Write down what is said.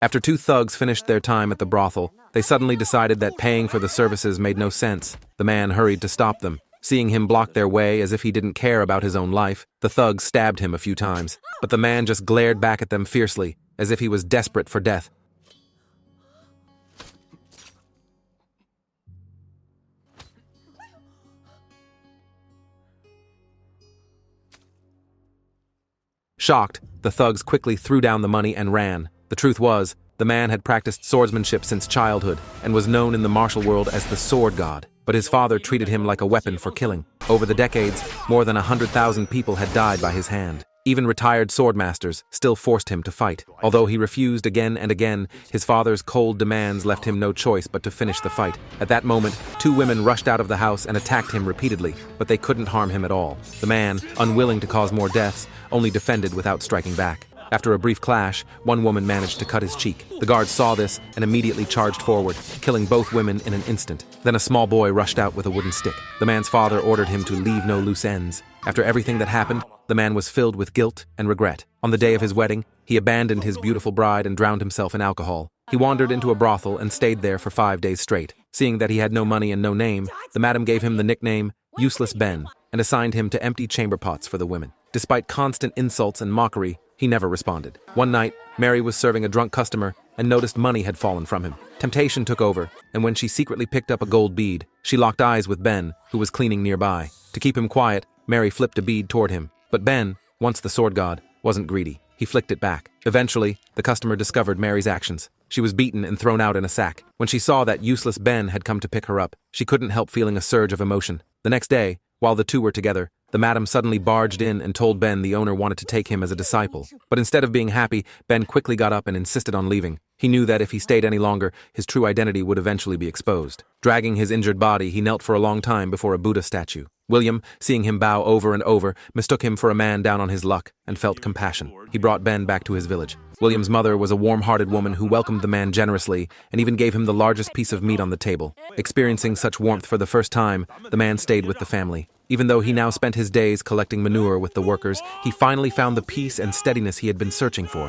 After two thugs finished their time at the brothel, they suddenly decided that paying for the services made no sense. The man hurried to stop them. Seeing him block their way as if he didn't care about his own life, the thugs stabbed him a few times. But the man just glared back at them fiercely, as if he was desperate for death. Shocked, the thugs quickly threw down the money and ran. The truth was, the man had practiced swordsmanship since childhood and was known in the martial world as the sword god, but his father treated him like a weapon for killing. Over the decades, more than 100,000 people had died by his hand. Even retired swordmasters still forced him to fight. Although he refused again and again, his father's cold demands left him no choice but to finish the fight. At that moment, two women rushed out of the house and attacked him repeatedly, but they couldn't harm him at all. The man, unwilling to cause more deaths, only defended without striking back. After a brief clash, one woman managed to cut his cheek. The guards saw this and immediately charged forward, killing both women in an instant. Then a small boy rushed out with a wooden stick. The man's father ordered him to leave no loose ends. After everything that happened, the man was filled with guilt and regret. On the day of his wedding, he abandoned his beautiful bride and drowned himself in alcohol. He wandered into a brothel and stayed there for 5 days straight. Seeing that he had no money and no name, the madam gave him the nickname Useless Ben and assigned him to empty chamber pots for the women. Despite constant insults and mockery, he never responded. One night, Mary was serving a drunk customer and noticed money had fallen from him. Temptation took over, and when she secretly picked up a gold bead, she locked eyes with Ben, who was cleaning nearby. To keep him quiet, Mary flipped a bead toward him. But Ben, once the sword god, wasn't greedy. He flicked it back. Eventually, the customer discovered Mary's actions. She was beaten and thrown out in a sack. When she saw that Useless Ben had come to pick her up, she couldn't help feeling a surge of emotion. The next day, while the two were together, the madam suddenly barged in and told Ben the owner wanted to take him as a disciple. But instead of being happy, Ben quickly got up and insisted on leaving. He knew that if he stayed any longer, his true identity would eventually be exposed. Dragging his injured body, he knelt for a long time before a Buddha statue. William, seeing him bow over and over, mistook him for a man down on his luck and felt compassion. He brought Ben back to his village. William's mother was a warm-hearted woman who welcomed the man generously and even gave him the largest piece of meat on the table. Experiencing such warmth for the first time, the man stayed with the family. Even though he now spent his days collecting manure with the workers, he finally found the peace and steadiness he had been searching for.